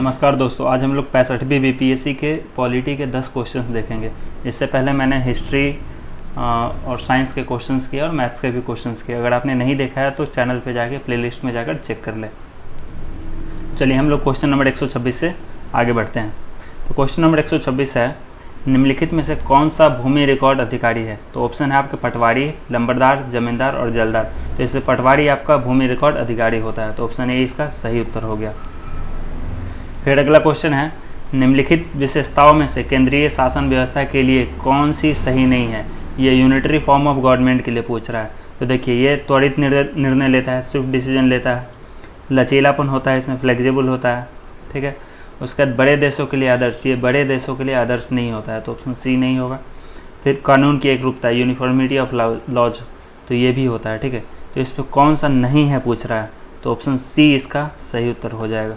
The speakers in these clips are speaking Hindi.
नमस्कार दोस्तों, आज हम लोग 65वीं बीपीएससी के पॉलिटी के 10 क्वेश्चंस देखेंगे। इससे पहले मैंने हिस्ट्री और साइंस के क्वेश्चंस किए और मैथ्स के भी क्वेश्चंस किए। अगर आपने नहीं देखा है तो चैनल पे जाके प्लेलिस्ट में जाकर चेक कर ले। चलिए हम लोग क्वेश्चन नंबर 126 से आगे बढ़ते हैं। तो क्वेश्चन नंबर 126 है, निम्नलिखित में से कौन सा भूमि रिकॉर्ड अधिकारी है? तो ऑप्शन है आपके पटवारी, लंबरदार, जमींदार और जलदार। तो इसमें पटवारी आपका भूमि रिकॉर्ड अधिकारी होता है, तो ऑप्शन ए इसका सही उत्तर हो गया। फिर अगला क्वेश्चन है, निम्नलिखित विशेषताओं में से केंद्रीय शासन व्यवस्था के लिए कौन सी सही नहीं है? ये यूनिटरी फॉर्म ऑफ गवर्नमेंट के लिए पूछ रहा है। तो देखिए, ये त्वरित निर्णय लेता है, स्विफ्ट डिसीजन लेता है, लचीलापन होता है, इसमें फ्लेक्सिबल होता है, ठीक है। उसके बाद बड़े देशों के लिए आदर्श, ये बड़े देशों के लिए आदर्श नहीं होता है, तो ऑप्शन सी नहीं होगा। फिर कानून की एकरूपता, यूनिफॉर्मिटी ऑफ लॉज, तो ये भी होता है, ठीक है। तो इस पर कौन सा नहीं है पूछ रहा है, तो ऑप्शन सी इसका सही उत्तर हो जाएगा।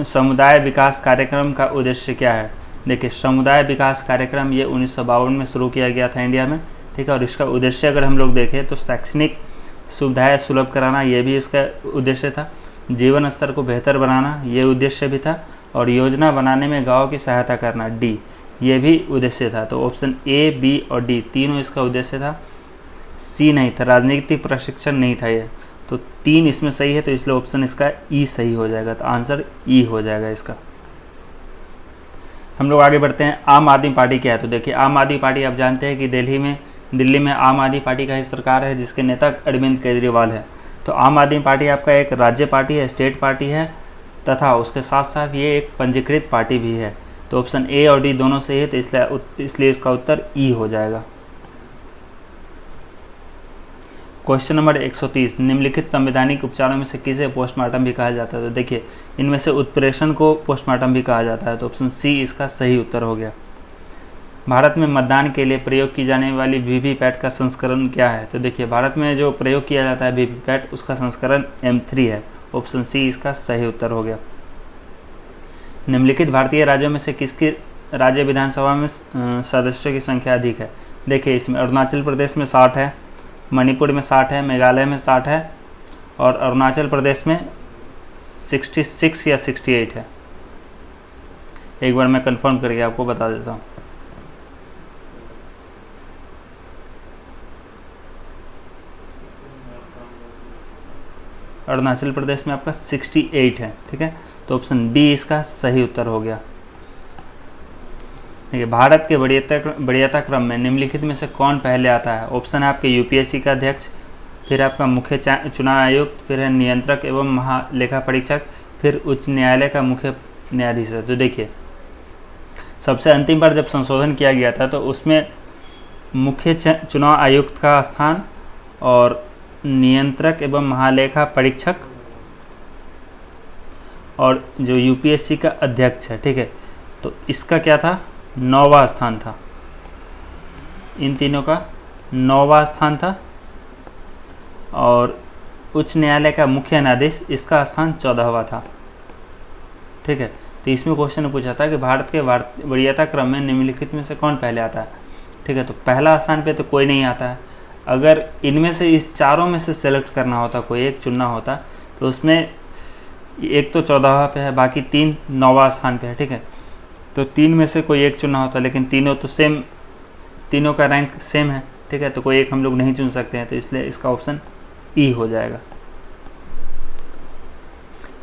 समुदाय विकास कार्यक्रम का उद्देश्य क्या है? देखिए, समुदाय विकास कार्यक्रम ये 1952 में शुरू किया गया था इंडिया में, ठीक है। और इसका उद्देश्य अगर हम लोग देखें तो शैक्षणिक सुविधाएं सुलभ कराना, ये भी इसका उद्देश्य था। जीवन स्तर को बेहतर बनाना, ये उद्देश्य भी था। और योजना बनाने में गाँव की सहायता करना, डी, ये भी उद्देश्य था। तो ऑप्शन ए, बी और डी तीनों इसका उद्देश्य था। सी नहीं था, राजनीतिक प्रशिक्षण नहीं था ये। तो 3 इसमें सही है, तो इसलिए ऑप्शन इसका ई सही हो जाएगा। तो आंसर ई हो जाएगा इसका। हम लोग आगे बढ़ते हैं। आम आदमी पार्टी क्या है? तो देखिए, आम आदमी पार्टी आप जानते हैं कि दिल्ली में आम आदमी पार्टी का ही सरकार है, जिसके नेता अरविंद केजरीवाल है। तो आम आदमी पार्टी आपका एक राज्य पार्टी है, स्टेट पार्टी है, तथा उसके साथ साथ ये एक पंजीकृत पार्टी भी है। तो ऑप्शन ए और डी दोनों सही है, तो इसलिए इसका उत्तर ई हो जाएगा। क्वेश्चन नंबर 130, निम्नलिखित संवैधानिक उपचारों में से किसे पोस्टमार्टम भी कहा जाता है? तो देखिए, इनमें से उत्प्रेषण को पोस्टमार्टम भी कहा जाता है, तो ऑप्शन सी इसका सही उत्तर हो गया। भारत में मतदान के लिए प्रयोग की जाने वाली वीवीपैट का संस्करण क्या है? तो देखिए, भारत में जो प्रयोग किया जाता है वीवीपैट, उसका संस्करण M3 है, ऑप्शन सी इसका सही उत्तर हो गया। निम्नलिखित भारतीय राज्यों में से किसकी राज्य विधानसभा में सदस्यों की संख्या अधिक है? देखिए, इसमें अरुणाचल प्रदेश में 60 है, मणिपुर में 60 है, मेघालय में 60 है और अरुणाचल प्रदेश में 66 या 68 है। एक बार मैं कंफर्म करके आपको बता देता हूँ। अरुणाचल प्रदेश में आपका 68 है, ठीक है। तो ऑप्शन बी इसका सही उत्तर हो गया। देखिए, भारत के वरीयता क्रम में निम्नलिखित में से कौन पहले आता है? ऑप्शन है आपके यूपीएससी का अध्यक्ष, फिर आपका मुख्य चुनाव आयुक्त, फिर है नियंत्रक एवं महालेखा परीक्षक, फिर उच्च न्यायालय का मुख्य न्यायाधीश है। तो देखिए, सबसे अंतिम बार जब संशोधन किया गया था तो उसमें मुख्य चुनाव आयुक्त का स्थान और नियंत्रक एवं महालेखा परीक्षक और जो यूपीएससी का अध्यक्ष है, ठीक है, तो इसका क्या था? 9वां स्थान था। इन तीनों का 9वां स्थान था। और उच्च न्यायालय का मुख्य न्यायाधीश, इसका स्थान 14वां था, ठीक है। तो इसमें क्वेश्चन पूछा था कि भारत के वरीयता क्रम में निम्नलिखित में से कौन पहले आता है, ठीक है। तो पहला स्थान पे तो कोई नहीं आता है। अगर इनमें से इस चारों में से सेलेक्ट करना होता, कोई एक चुनना होता, तो उसमें एक तो 14वां पे है, बाकी 3 9वां स्थान पे है, ठीक है। तो 3 में से कोई एक चुनना होता, लेकिन तीनों तो सेम, तीनों का रैंक सेम है, ठीक है। तो कोई एक हम लोग नहीं चुन सकते हैं, तो इसलिए इसका ऑप्शन ई हो जाएगा।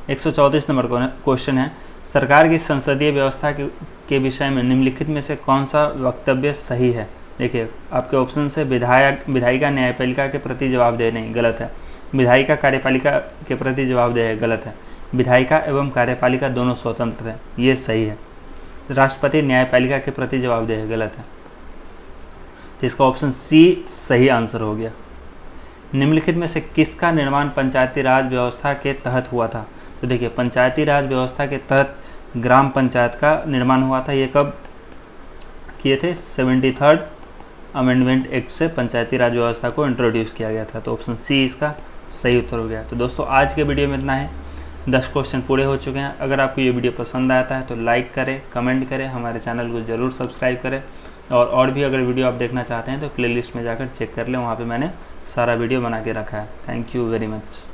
134 नंबर क्वेश्चन है, सरकार की संसदीय व्यवस्था के विषय में निम्नलिखित में से कौन सा वक्तव्य सही है? देखिए, आपके ऑप्शन से विधायिका न्यायपालिका के प्रति जवाबदेह नहीं, गलत है। विधायिका कार्यपालिका के प्रति जवाबदेह है, गलत है। विधायिका एवं कार्यपालिका दोनों स्वतंत्र हैं, ये सही है। राष्ट्रपति न्यायपालिका के प्रति जवाबदेह है, गलत है। तो इसका ऑप्शन सी सही आंसर हो गया। निम्नलिखित में से किसका निर्माण पंचायती राज व्यवस्था के तहत हुआ था? तो देखिए, पंचायती राज व्यवस्था के तहत ग्राम पंचायत का निर्माण हुआ था। ये कब किए थे? 73rd अमेंडमेंट एक्ट से पंचायती राज व्यवस्था को इंट्रोड्यूस किया गया था। तो ऑप्शन सी इसका सही उत्तर हो गया। तो दोस्तों, आज के वीडियो में इतना है। 10 क्वेश्चन पूरे हो चुके हैं। अगर आपको ये वीडियो पसंद आता है तो लाइक करें, कमेंट करें, हमारे चैनल को ज़रूर सब्सक्राइब करें। और भी अगर वीडियो आप देखना चाहते हैं तो प्लेलिस्ट में जाकर चेक कर लें, वहाँ पे मैंने सारा वीडियो बना के रखा है। Thank you very much.